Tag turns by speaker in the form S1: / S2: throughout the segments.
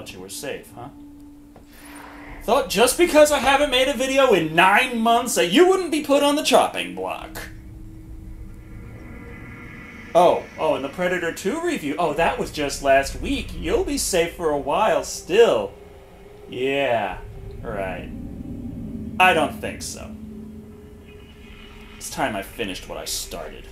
S1: thought you were safe, huh? Thought just because I haven't made a video in 9 months that you wouldn't be put on the chopping block. Oh, and the Predator 2 review. Oh, that was just last week. You'll be safe for a while still. Yeah, right. I don't think so. It's time I finished what I started.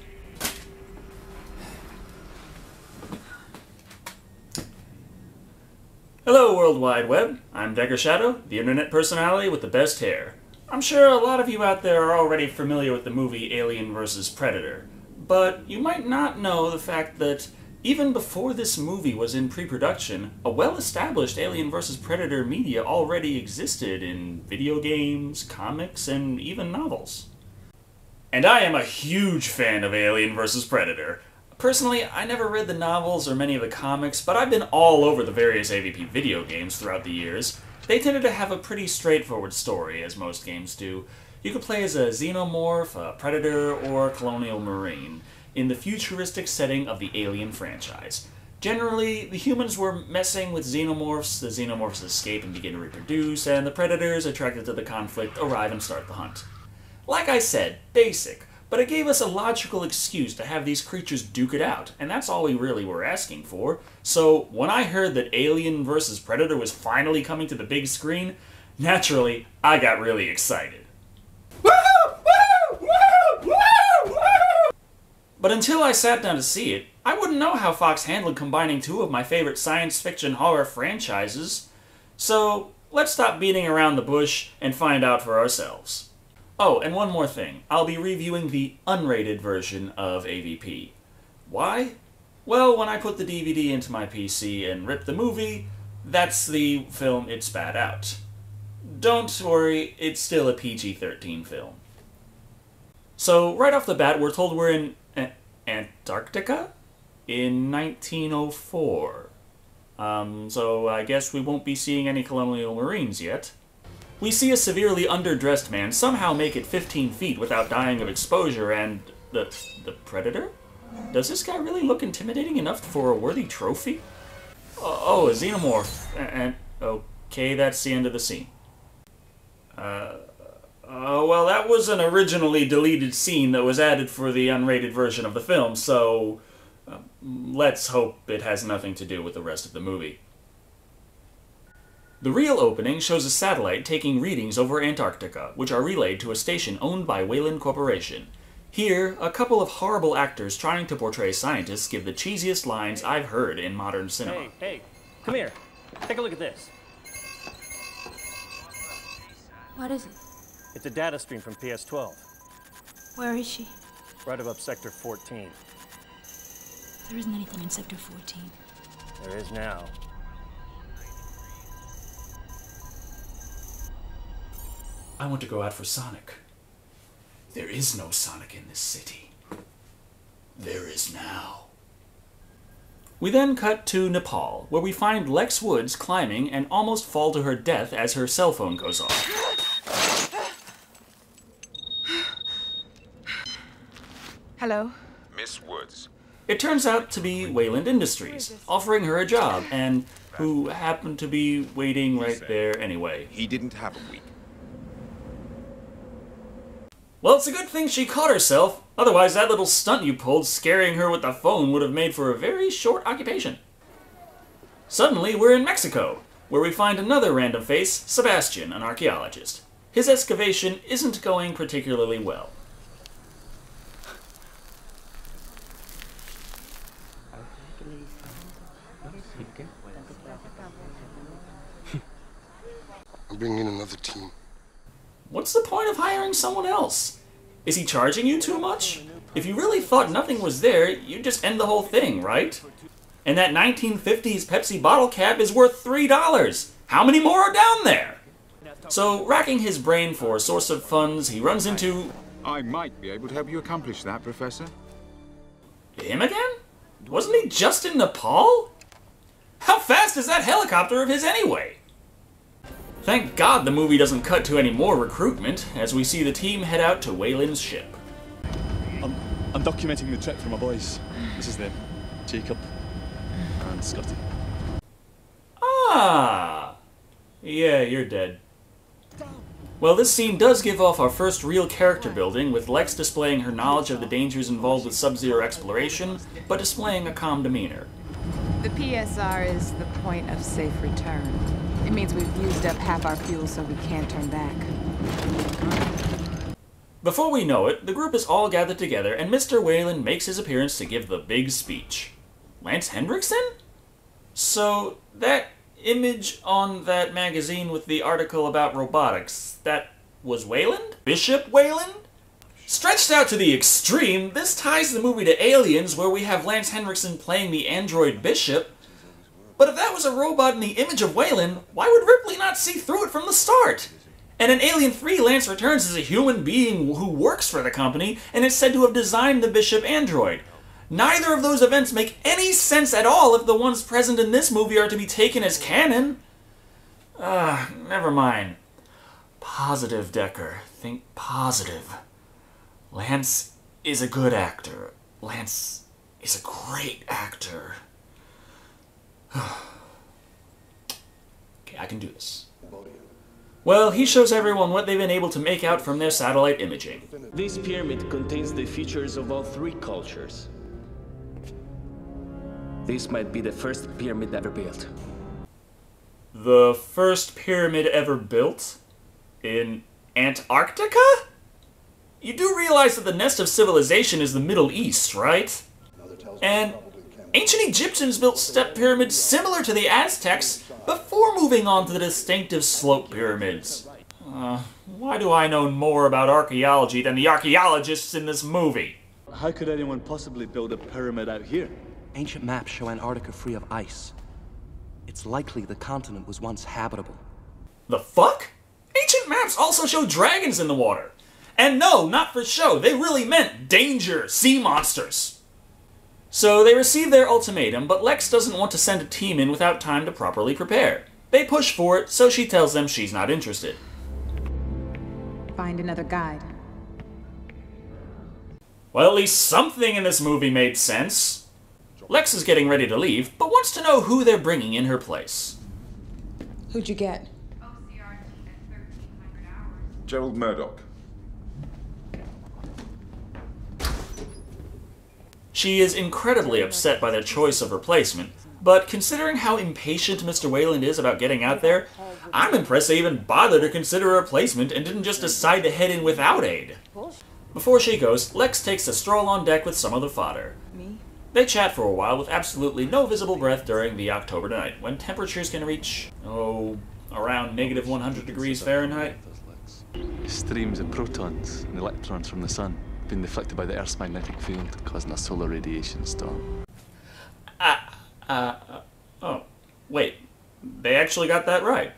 S1: Hello, World Wide Web. I'm Decker Shado, the internet personality with the best hair. I'm sure a lot of you out there are already familiar with the movie Alien vs. Predator, but you might not know the fact that even before this movie was in pre-production, a well-established Alien vs. Predator media already existed in video games, comics, and even novels. And I am a huge fan of Alien vs. Predator. Personally, I never read the novels or many of the comics, but I've been all over the various AVP video games throughout the years. They tended to have a pretty straightforward story, as most games do. You could play as a xenomorph, a predator, or a colonial marine, in the futuristic setting of the Alien franchise. Generally, the humans were messing with xenomorphs, the xenomorphs escape and begin to reproduce, and the predators, attracted to the conflict, arrive and start the hunt. Like I said, basic. But it gave us a logical excuse to have these creatures duke it out, and that's all we really were asking for. So when I heard that Alien vs. Predator was finally coming to the big screen, naturally, I got really excited. Woo! Woo! Woo! Woo! Woo! But until I sat down to see it, I wouldn't know how Fox handled combining two of my favorite science fiction horror franchises. So let's stop beating around the bush and find out for ourselves. Oh, and one more thing. I'll be reviewing the unrated version of AVP. Why? Well, when I put the DVD into my PC and ripped the movie, that's the film it spat out. Don't worry, it's still a PG-13 film. So, right off the bat, we're told we're in Antarctica? In 1904. So I guess we won't be seeing any colonial marines yet. We see a severely underdressed man somehow make it 15 feet without dying of exposure, and the Predator? Does this guy really look intimidating enough for a worthy trophy? Oh, a xenomorph. And okay, that's the end of the scene. Well, that was an originally deleted scene that was added for the unrated version of the film, so let's hope it has nothing to do with the rest of the movie. The real opening shows a satellite taking readings over Antarctica, which are relayed to a station owned by Weyland Corporation. Here, a couple of horrible actors trying to portray scientists give the cheesiest lines I've heard in modern cinema.
S2: Hey, come here. Take a look at this.
S3: What is it?
S2: It's a data stream from PS-12.
S3: Where is she?
S2: Right above Sector 14.
S3: There isn't anything in Sector 14.
S2: There is now.
S1: I want to go out for Sonic. There is no Sonic in this city. There is now. We then cut to Nepal, where we find Lex Woods climbing and almost fall to her death as her cell phone goes off.
S3: Hello?
S4: Miss Woods.
S1: It turns out to be Weyland Industries, offering her a job, and who happened to be waiting right there anyway.
S4: He didn't have a week.
S1: Well, it's a good thing she caught herself. Otherwise, that little stunt you pulled scaring her with the phone would have made for a very short occupation. Suddenly, we're in Mexico, where we find another random face, Sebastian, an archaeologist. His excavation isn't going particularly well.
S5: I'm bringing in another team.
S1: What's the point of hiring someone else? Is he charging you too much? If you really thought nothing was there, you'd just end the whole thing, right? And that 1950s Pepsi bottle cap is worth $3. How many more are down there? So, racking his brain for a source of funds, he runs into...
S6: I might be able to help you accomplish that, Professor.
S1: Him again? Wasn't he just in Nepal? How fast is that helicopter of his anyway? Thank God the movie doesn't cut to any more recruitment, as we see the team head out to Weyland's ship.
S7: I'm documenting the trip for my boys. This is them, Jacob and Scotty.
S1: Ah! Yeah, you're dead. Well, this scene does give off our first real character building, with Lex displaying her knowledge of the dangers involved with Sub-Zero exploration, but displaying a calm demeanor.
S8: The PSR is the point of safe return. It means we've used up half our fuel, so we can't turn back.
S1: Before we know it, the group is all gathered together, and Mr. Weyland makes his appearance to give the big speech. Lance Henriksen? So, that image on that magazine with the article about robotics, that was Weyland? Bishop Weyland? Stretched out to the extreme, this ties the movie to Aliens, where we have Lance Henriksen playing the android Bishop. But if that was a robot in the image of Weyland, why would Ripley not see through it from the start? And in Alien 3, Lance returns as a human being who works for the company and is said to have designed the Bishop android. Neither of those events make any sense at all if the ones present in this movie are to be taken as canon. Never mind. Positive, Decker. Think positive. Lance is a good actor. Lance is a great actor. Okay, I can do this. Well, he shows everyone what they've been able to make out from their satellite imaging.
S9: This pyramid contains the features of all three cultures. This might be the first pyramid ever built.
S1: The first pyramid ever built? In Antarctica? You do realize that the nest of civilization is the Middle East, right? And ancient Egyptians built step pyramids similar to the Aztecs before moving on to the distinctive slope pyramids. Why do I know more about archaeology than the archaeologists in this movie?
S7: How could anyone possibly build a pyramid out here?
S10: Ancient maps show Antarctica free of ice. It's likely the continent was once habitable.
S1: The fuck? Ancient maps also show dragons in the water. And no, not for show, they really meant danger, sea monsters. So they receive their ultimatum, but Lex doesn't want to send a team in without time to properly prepare. They push for it, so she tells them she's not interested.
S8: Find another guide.
S1: Well, at least something in this movie made sense. Lex is getting ready to leave, but wants to know who they're bringing in her place.
S8: Who'd you get?
S4: Gerald Murdoch.
S1: She is incredibly upset by their choice of replacement, but considering how impatient Mr. Weyland is about getting out there, I'm impressed they even bothered to consider a replacement and didn't just decide to head in without aid. Before she goes, Lex takes a stroll on deck with some of the fodder. They chat for a while with absolutely no visible breath during the October night, when temperatures can reach, around negative 100 degrees Fahrenheit.
S7: Streams of protons and electrons from the sun being deflected by the Earth's magnetic field, causing a solar radiation storm.
S1: Oh, wait, they actually got that right.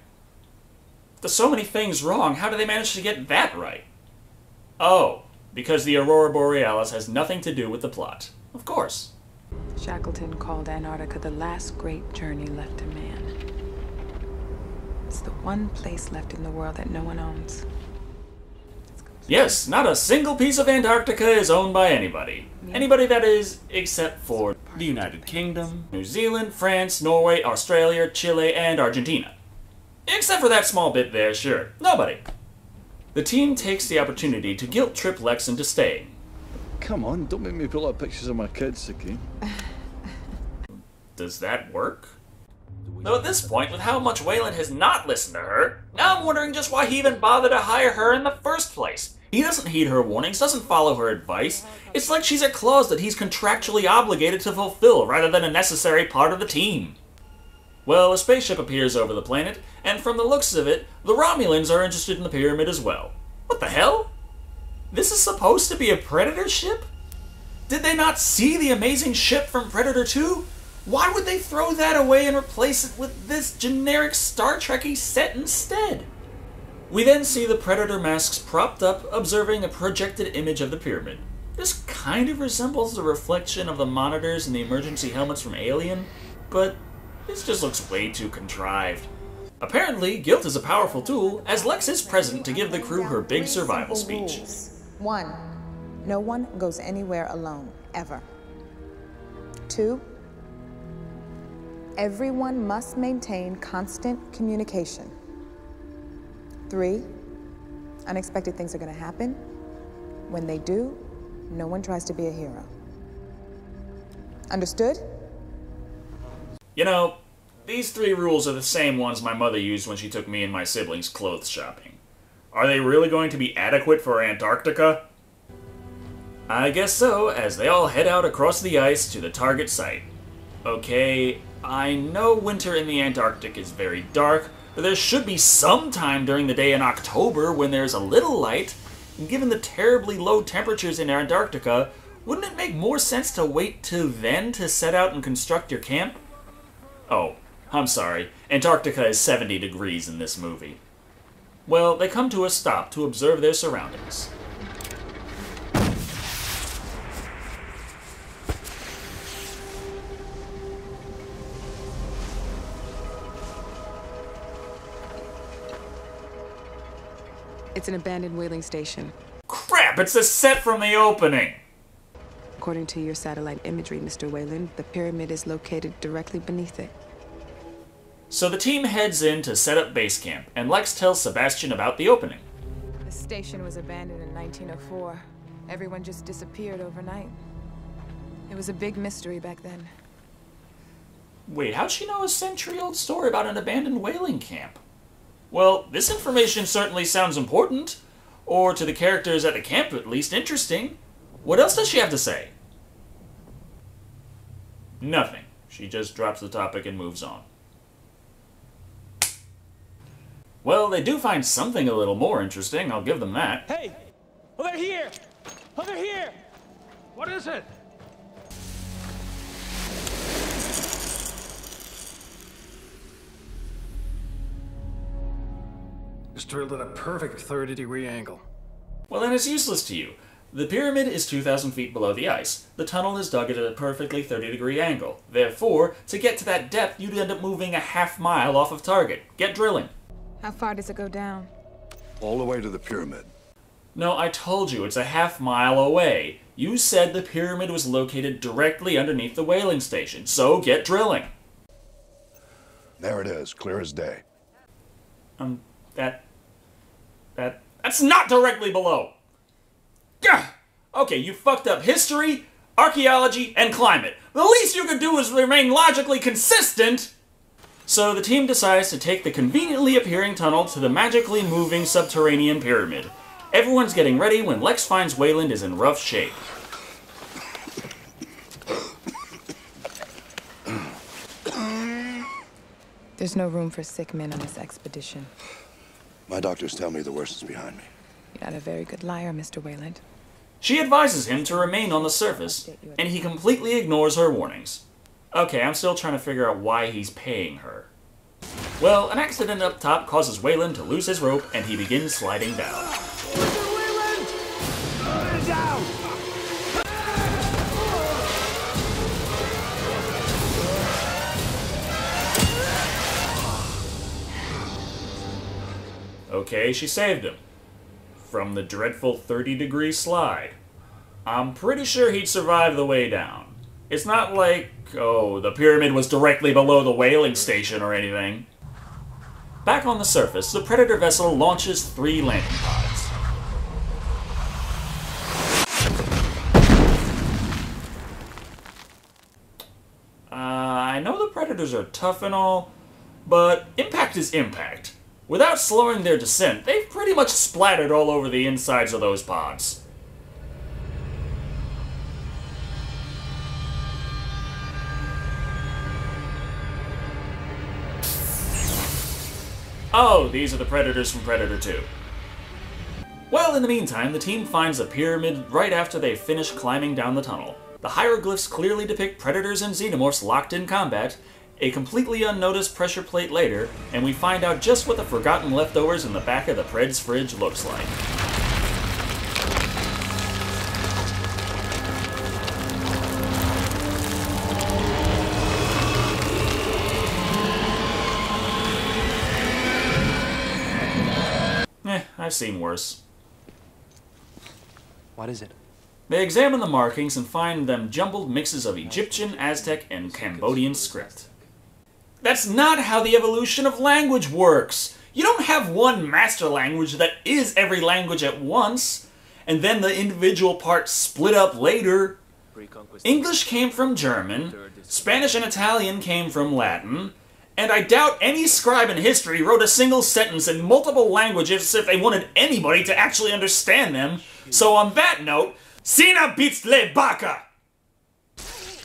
S1: There's so many things wrong, how do they manage to get that right? Oh, because the Aurora Borealis has nothing to do with the plot. Of course.
S8: Shackleton called Antarctica the last great journey left to man. It's the one place left in the world that no one owns.
S1: Yes, not a single piece of Antarctica is owned by anybody. Anybody, that is, except for the United Kingdom, New Zealand, France, Norway, Australia, Chile, and Argentina. Except for that small bit there, sure. Nobody. The team takes the opportunity to guilt-trip Lex into staying.
S7: Come on, don't make me pull out pictures of my kids again.
S1: Does that work? Though at this point, with how much Weyland has not listened to her, now I'm wondering just why he even bothered to hire her in the first place. He doesn't heed her warnings, doesn't follow her advice. It's like she's a clause that he's contractually obligated to fulfill rather than a necessary part of the team. Well, a spaceship appears over the planet, and from the looks of it, the Romulans are interested in the pyramid as well. What the hell? This is supposed to be a Predator ship? Did they not see the amazing ship from Predator 2? Why would they throw that away and replace it with this generic Star Trek-y set instead? We then see the Predator masks propped up, observing a projected image of the pyramid. This kind of resembles the reflection of the monitors and the emergency helmets from Alien, but this just looks way too contrived. Apparently, guilt is a powerful tool, as Lex is present to give the crew her big survival speech.
S11: 1, no one goes anywhere alone, ever. 2, Everyone must maintain constant communication. 3, unexpected things are going to happen. When they do, no one tries to be a hero. Understood?
S1: You know, these 3 rules are the same ones my mother used when she took me and my siblings clothes shopping. Are they really going to be adequate for Antarctica? I guess so, as they all head out across the ice to the target site. Okay, I know winter in the Antarctic is very dark, but there should be some time during the day in October when there's a little light. And given the terribly low temperatures in Antarctica, wouldn't it make more sense to wait till then to set out and construct your camp? Oh, I'm sorry. Antarctica is 70 degrees in this movie. Well, they come to a stop to observe their surroundings.
S8: It's an abandoned whaling station.
S1: Crap, it's a set from the opening!
S8: According to your satellite imagery, Mr. Weyland, the pyramid is located directly beneath it.
S1: So the team heads in to set up base camp, and Lex tells Sebastian about the opening.
S8: The station was abandoned in 1904. Everyone just disappeared overnight. It was a big mystery back then.
S1: Wait, how'd she know a century-old story about an abandoned whaling camp? Well, this information certainly sounds important, or to the characters at the camp at least interesting. What else does she have to say? Nothing. She just drops the topic and moves on. Well, they do find something a little more interesting, I'll give them that.
S9: Hey! Over here! Over here! What is it?
S12: It's drilled at a perfect 30-degree angle.
S1: Well, then it's useless to you. The pyramid is 2,000 feet below the ice. The tunnel is dug at a perfectly 30-degree angle. Therefore, to get to that depth, you'd end up moving a half-mile off of target. Get drilling.
S8: How far does it go down?
S5: All the way to the pyramid.
S1: No, I told you, it's a half-mile away. You said the pyramid was located directly underneath the whaling station, so get drilling.
S5: There it is, clear as day.
S1: That's not directly below! Gah! Okay, you fucked up history, archaeology, and climate. The least you could do is remain logically consistent! So the team decides to take the conveniently appearing tunnel to the magically moving subterranean pyramid. Everyone's getting ready when Lex finds Weyland is in rough shape.
S8: There's no room for sick men on this expedition.
S5: My doctors tell me the worst is behind me.
S8: You're not a very good liar, Mr. Weyland.
S1: She advises him to remain on the surface, and he completely ignores her warnings. Okay, I'm still trying to figure out why he's paying her. Well, an accident up top causes Weyland to lose his rope, and he begins sliding down.
S9: Mr. Weyland! Put it down!
S1: Okay, she saved him. From the dreadful 30-degree slide. I'm pretty sure he'd survive the way down. It's not like, oh, the pyramid was directly below the whaling station or anything. Back on the surface, the Predator vessel launches 3 landing pods. I know the Predators are tough and all, but impact is impact. Without slowing their descent, they've pretty much splattered all over the insides of those pods. Oh, these are the Predators from Predator 2. Well, in the meantime, the team finds a pyramid right after they finish climbing down the tunnel. The hieroglyphs clearly depict Predators and Xenomorphs locked in combat, a completely unnoticed pressure plate later, and we find out just what the forgotten leftovers in the back of the Pred's fridge looks like. I've seen worse.
S10: What is it?
S1: They examine the markings and find them jumbled mixes of Egyptian, Aztec, and Cambodian script. That's not how the evolution of language works. You don't have one master language that is every language at once, and then the individual parts split up later. English came from German, Spanish and Italian came from Latin, and I doubt any scribe in history wrote a single sentence in multiple languages if they wanted anybody to actually understand them. So on that note, Sina beats le baka!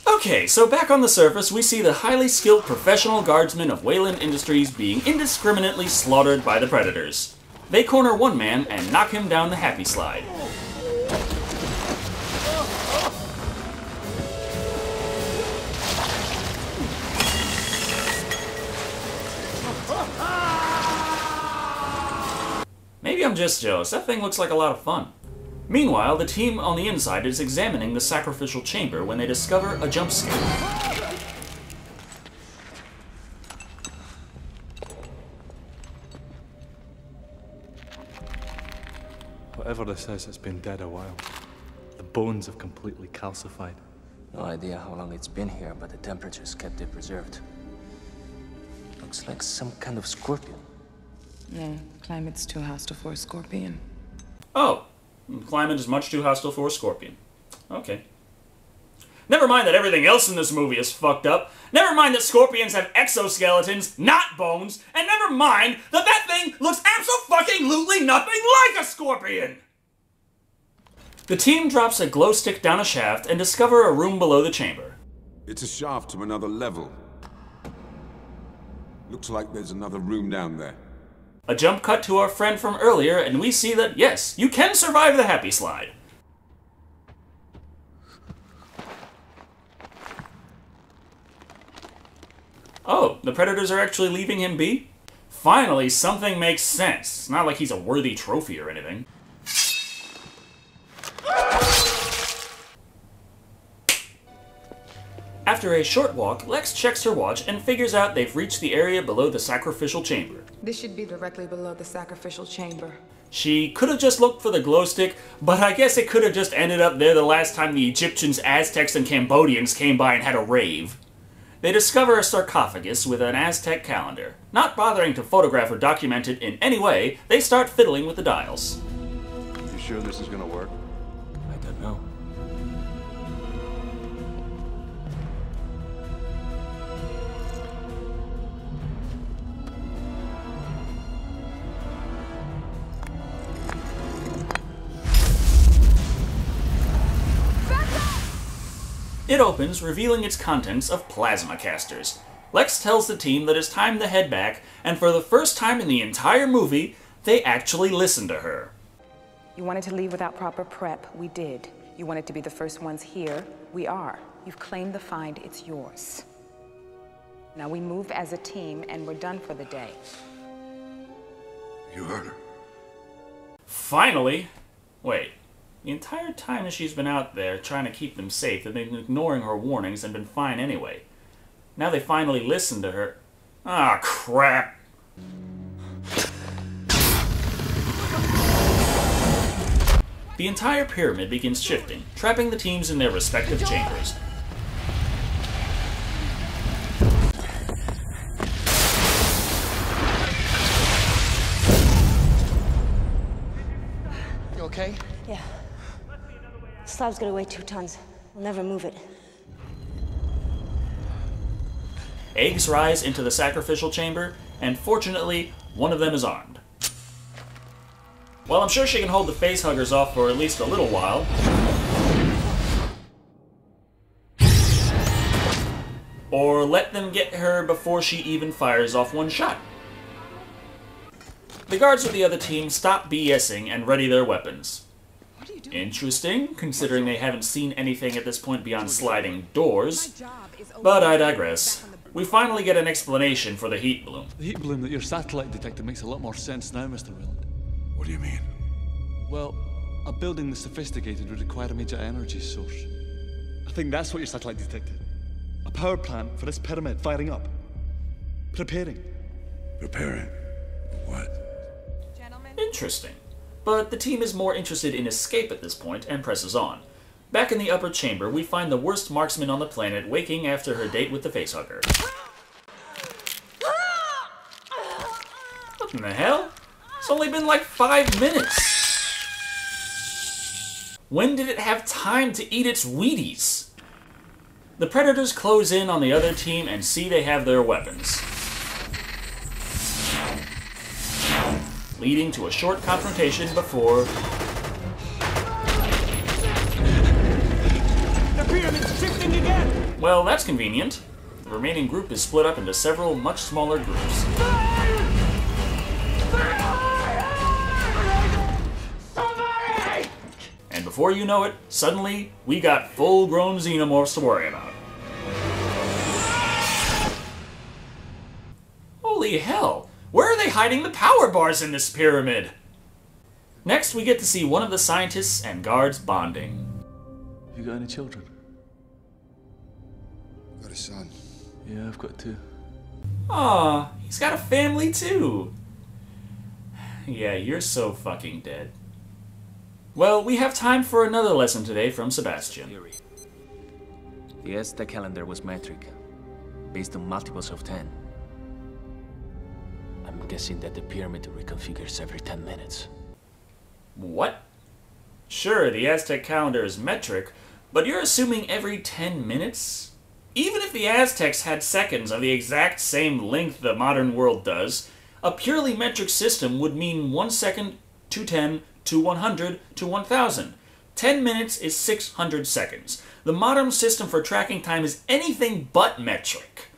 S1: Okay, so back on the surface, we see the highly skilled professional guardsmen of Weyland Industries being indiscriminately slaughtered by the Predators. They corner one man and knock him down the happy slide. Maybe I'm just jealous. That thing looks like a lot of fun. Meanwhile, the team on the inside is examining the sacrificial chamber when they discover a jump scare.
S7: Whatever this is, it's been dead a while. The bones have completely calcified.
S13: No idea how long it's been here, but the temperature's kept it preserved. Looks like some kind of scorpion.
S8: No, the climate's too hostile for a scorpion.
S1: Oh, the climate is much too hostile for a scorpion. Okay. Never mind that everything else in this movie is fucked up. Never mind that scorpions have exoskeletons, not bones. And never mind that that thing looks abso-fucking-lutely nothing like a scorpion! The team drops a glow stick down a shaft and discover a room below the chamber.
S6: It's a shaft to another level. Looks like there's another room down there.
S1: A jump cut to our friend from earlier, and we see that, yes, you can survive the happy slide. Oh, the Predators are actually leaving him be? Finally, something makes sense. It's not like he's a worthy trophy or anything. After a short walk, Lex checks her watch and figures out they've reached the area below the sacrificial chamber.
S8: This should be directly below the sacrificial chamber.
S1: She could have just looked for the glow stick, but I guess it could have just ended up there the last time the Egyptians, Aztecs, and Cambodians came by and had a rave. They discover a sarcophagus with an Aztec calendar. Not bothering to photograph or document it in any way, they start fiddling with the dials.
S5: You sure this is gonna work?
S13: I don't know.
S1: It opens, revealing its contents of plasma casters. Lex tells the team that it's time to head back, and for the first time in the entire movie, they actually listen to her.
S11: You wanted to leave without proper prep. We did. You wanted to be the first ones here. We are. You've claimed the find. It's yours. Now we move as a team, and we're done for the day.
S5: You heard her.
S1: Finally! Wait. The entire time that she's been out there trying to keep them safe, they've been ignoring her warnings and been fine anyway. Now they finally listen to her. Ah, crap! The entire pyramid begins shifting, trapping the teams in their respective chambers.
S14: You okay?
S15: Yeah. The slab's gonna weigh 2 tons. We'll never move it.
S1: Eggs rise into the sacrificial chamber, and fortunately, one of them is armed. Well, I'm sure she can hold the facehuggers off for at least a little while. Or let them get her before she even fires off one shot. The guards of the other team stop BSing and ready their weapons. Interesting, considering they haven't seen anything at this point beyond sliding doors. But I digress. We finally get an explanation for the heat bloom.
S7: The heat bloom that your satellite detected makes a lot more sense now, Mr. Weyland.
S5: What do you mean?
S7: Well, a building this sophisticated would require a major energy source. I think that's what your satellite detected. A power plant for this pyramid firing up. Preparing.
S5: Preparing? What?
S1: Interesting. But the team is more interested in escape at this point and presses on. Back in the upper chamber, we find the worst marksman on the planet waking after her date with the facehugger. In the hell? It's only been like 5 minutes. When did it have time to eat its Wheaties? The Predators close in on the other team and see they have their weapons, leading to a short confrontation before...
S9: The pyramid's shifting again!
S1: Well, that's convenient. The remaining group is split up into several much smaller groups. And before you know it, suddenly, we got full-grown xenomorphs to worry about. Holy hell! Where are they hiding the power bars in this pyramid? Next, we get to see one of the scientists and guards bonding.
S7: You got any children?
S5: Got a son.
S7: Yeah, I've got two.
S1: Aw, he's got a family too. Yeah, you're so fucking dead. Well, we have time for another lesson today from Sebastian.
S13: The Aztec calendar was metric, based on multiples of 10. I'm guessing that the pyramid reconfigures every 10 minutes.
S1: What? Sure, the Aztec calendar is metric, but you're assuming every 10 minutes? Even if the Aztecs had seconds of the exact same length the modern world does, a purely metric system would mean 1 second to 10 to 100 to 1000. 10 minutes is 600 seconds. The modern system for tracking time is anything but metric.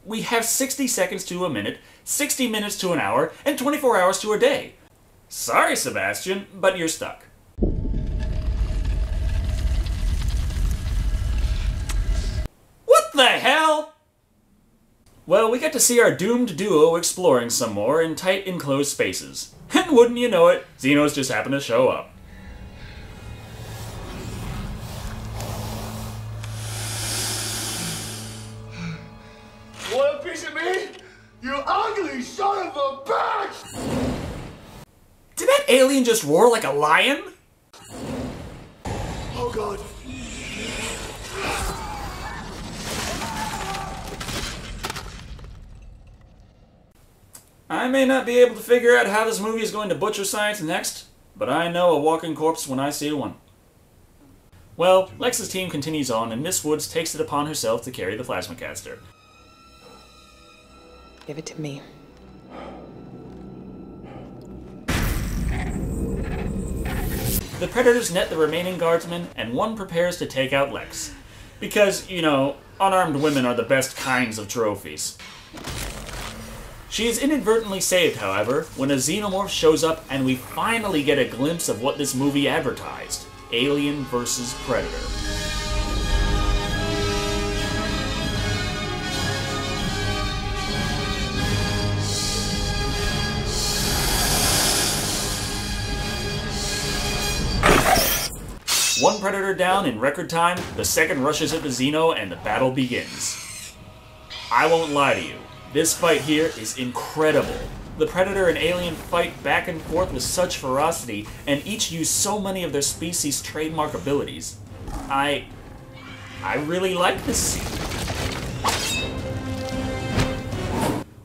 S1: We have 60 seconds to a minute, 60 minutes to an hour, and 24 hours to a day. Sorry, Sebastian, but you're stuck. What the hell? Well, we get to see our doomed duo exploring some more in tight, enclosed spaces. And wouldn't you know it, Xenos just happen to show up.
S14: Want a piece of me? You ugly son of a bitch!
S1: Did that alien just roar like a lion?
S14: Oh god.
S1: I may not be able to figure out how this movie is going to butcher science next, but I know a walking corpse when I see one. Well, Lex's team continues on, and Miss Woods takes it upon herself to carry the plasmacaster.
S8: Give it to me.
S1: The Predators net the remaining guardsmen, and one prepares to take out Lex. Because, you know, unarmed women are the best kinds of trophies. She is inadvertently saved, however, when a xenomorph shows up and we finally get a glimpse of what this movie advertised: Alien vs. Predator. One Predator down in record time, the second rushes at the Xeno, and the battle begins. I won't lie to you, this fight here is incredible. The Predator and Alien fight back and forth with such ferocity, and each use so many of their species' trademark abilities. I really like this scene.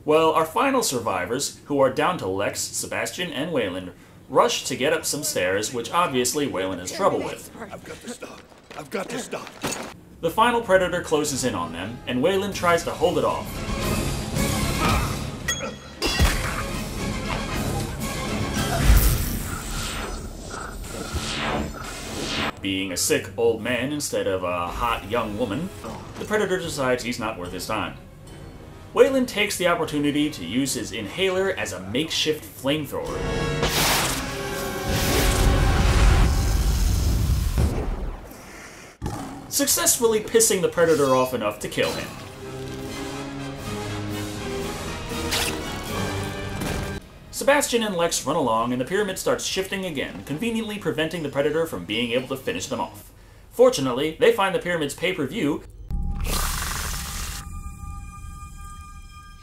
S1: Well, our final survivors, who are down to Lex, Sebastian, and Weyland, rush to get up some stairs, which obviously Weyland has trouble with.
S5: I've got to stop. I've got to stop.
S1: The final Predator closes in on them, and Weyland tries to hold it off. Being a sick old man instead of a hot young woman, the Predator decides he's not worth his time. Weyland takes the opportunity to use his inhaler as a makeshift flamethrower. Successfully pissing the Predator off enough to kill him. Sebastian and Lex run along, and the pyramid starts shifting again, conveniently preventing the Predator from being able to finish them off. Fortunately, they find the pyramid's pay-per-view.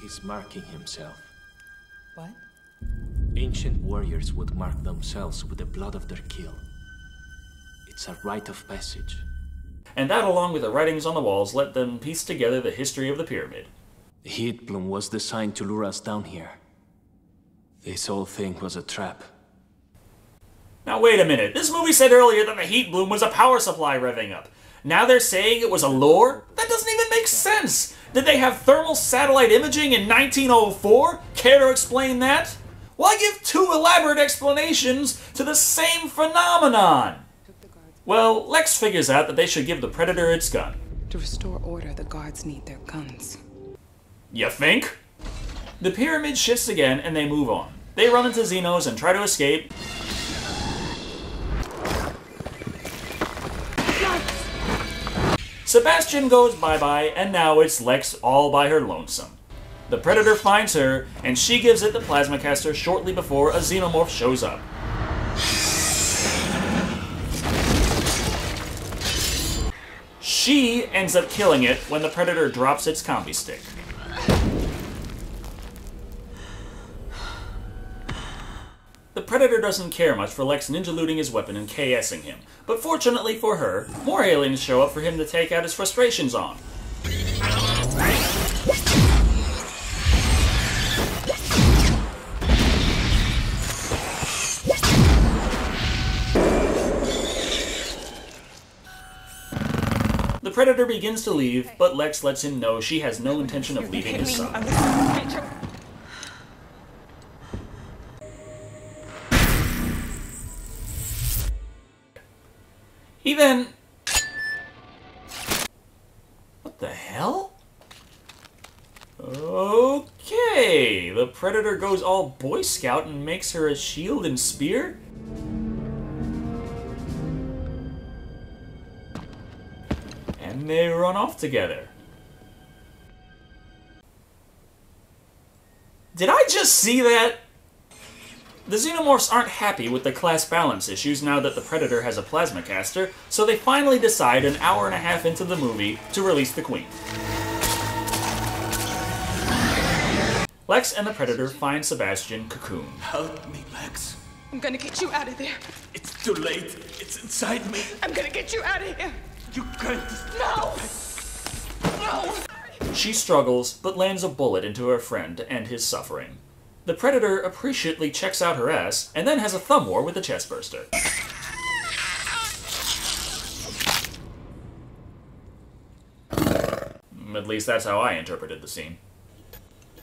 S13: He's marking himself.
S8: What?
S13: Ancient warriors would mark themselves with the blood of their kill. It's a rite of passage.
S1: And that, along with the writings on the walls, let them piece together the history of the pyramid.
S13: The heat plume was designed to lure us down here. This whole thing was a trap.
S1: Now wait a minute, this movie said earlier that the heat bloom was a power supply revving up. Now they're saying it was a lure? That doesn't even make sense! Did they have thermal satellite imaging in 1904? Care to explain that? Why give two elaborate explanations to the same phenomenon? Well, Lex figures out that they should give the Predator its gun.
S8: To restore order, the guards need their guns.
S1: You think? The pyramid shifts again and they move on. They run into Xenos and try to escape. Sebastian goes bye-bye, and now it's Lex all by her lonesome. The Predator finds her, and she gives it the plasma caster shortly before a xenomorph shows up. She ends up killing it when the Predator drops its combi stick. The Predator doesn't care much for Lex ninja-looting his weapon and KSing him, but fortunately for her, more aliens show up for him to take out his frustrations on. The Predator begins to leave, but Lex lets him know she has no intention of leaving his side. He then... What the hell? Okay, the Predator goes all Boy Scout and makes her a shield and spear? And they run off together. Did I just see that? The Xenomorphs aren't happy with the class balance issues now that the Predator has a plasma caster, so they finally decide an hour and a half into the movie to release the Queen. Lex and the Predator find Sebastian cocooned.
S16: Help me, Lex.
S8: I'm gonna get you out of there.
S16: It's too late. It's inside me.
S8: I'm gonna get you out of here.
S16: You can't.
S8: No! No!
S1: She struggles, but lands a bullet into her friend to end his suffering. The Predator appreciately checks out her ass, and then has a thumb war with the chestburster. At least that's how I interpreted the scene.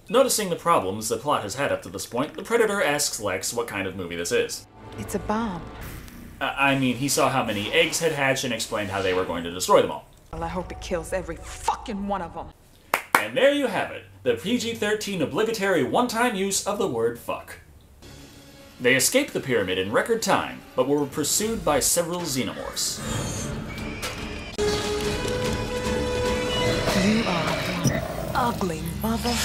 S1: Noticing the problems the plot has had up to this point, the Predator asks Lex what kind of movie this is.
S8: It's a bomb.
S1: I mean, he saw how many eggs had hatched and explained how they were going to destroy them all.
S8: Well, I hope it kills every fucking one of them.
S1: And there you have it, the PG-13 obligatory one-time use of the word fuck. They escaped the pyramid in record time, but were pursued by several xenomorphs.
S8: You are one ugly mother.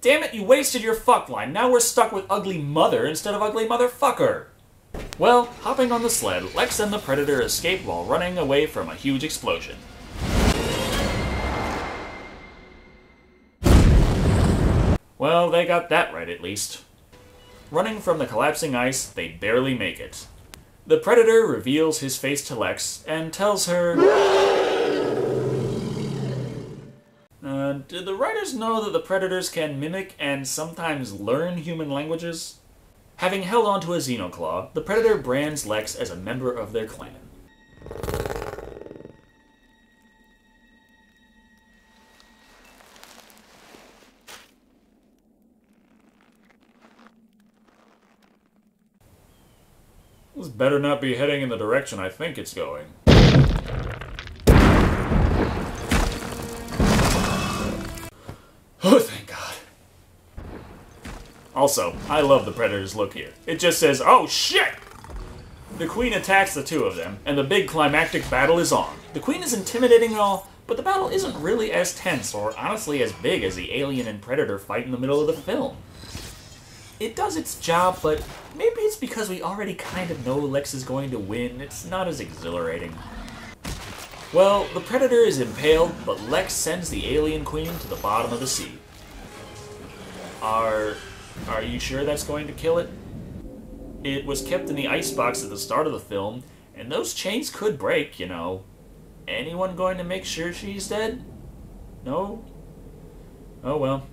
S1: Damn it, you wasted your fuck line. Now we're stuck with ugly mother instead of ugly motherfucker. Well, hopping on the sled, Lex and the Predator escape while running away from a huge explosion. Well, they got that right at least. Running from the collapsing ice, they barely make it. The Predator reveals his face to Lex and tells her... did the writers know that the Predators can mimic and sometimes learn human languages? Having held onto a Xenoclaw, the Predator brands Lex as a member of their clan. This better not be heading in the direction I think it's going. Oh, thank God. Also, I love the Predator's look here. It just says, oh shit! The Queen attacks the two of them, and the big climactic battle is on. The Queen is intimidating and all, but the battle isn't really as tense or honestly as big as the alien and Predator fight in the middle of the film. It does its job, but maybe it's because we already kind of know Lex is going to win. It's not as exhilarating. Well, the Predator is impaled, but Lex sends the alien queen to the bottom of the sea. Are you sure that's going to kill it? It was kept in the icebox at the start of the film, and those chains could break, you know. Anyone going to make sure she's dead? No? Oh well.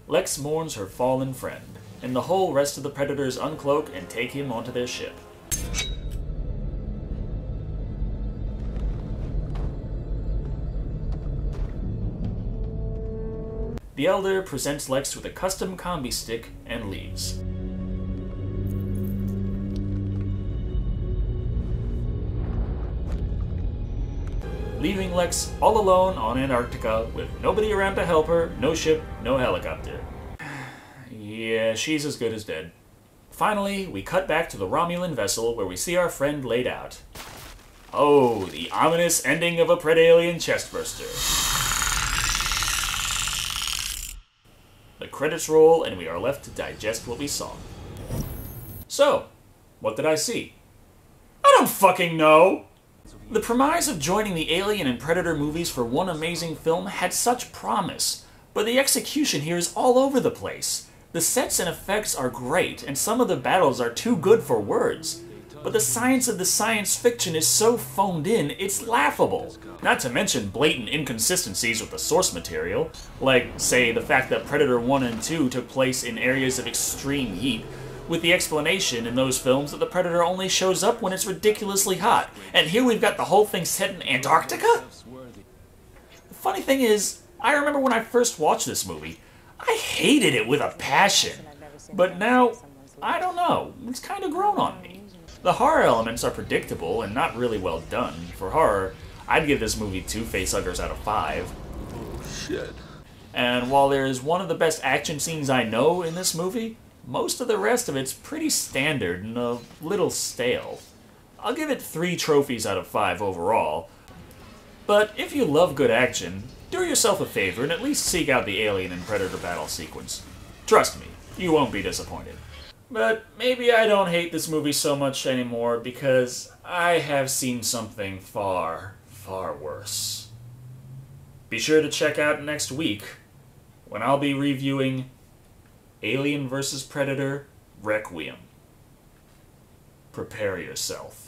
S1: Lex mourns her fallen friend, and the whole rest of the Predators uncloak and take him onto their ship. The Elder presents Lex with a custom combi stick and leaves. Leaving Lex all alone on Antarctica with nobody around to help her, no ship, no helicopter. Yeah, she's as good as dead. Finally, we cut back to the Romulan vessel where we see our friend laid out. Oh, the ominous ending of a Predalien chestburster. The credits roll and we are left to digest what we saw. So, what did I see? I don't fucking know! The premise of joining the Alien and Predator movies for one amazing film had such promise, but the execution here is all over the place. The sets and effects are great, and some of the battles are too good for words. But the science of the science fiction is so phoned in, it's laughable. Not to mention blatant inconsistencies with the source material, like, say, the fact that Predator 1 and 2 took place in areas of extreme heat, with the explanation in those films that the Predator only shows up when it's ridiculously hot. And here we've got the whole thing set in Antarctica? The funny thing is, I remember when I first watched this movie, I hated it with a passion. But now, I don't know, it's kind of grown on me. The horror elements are predictable and not really well done. For horror, I'd give this movie 2 facehuggers out of 5.
S6: Oh, shit.
S1: And while there is one of the best action scenes I know in this movie, most of the rest of it's pretty standard and a little stale. I'll give it 3 trophies out of 5 overall. But if you love good action, do yourself a favor and at least seek out the Alien and Predator battle sequence. Trust me, you won't be disappointed. But maybe I don't hate this movie so much anymore because I have seen something far, far worse. Be sure to check out next week when I'll be reviewing Alien vs. Predator Requiem. Prepare yourself.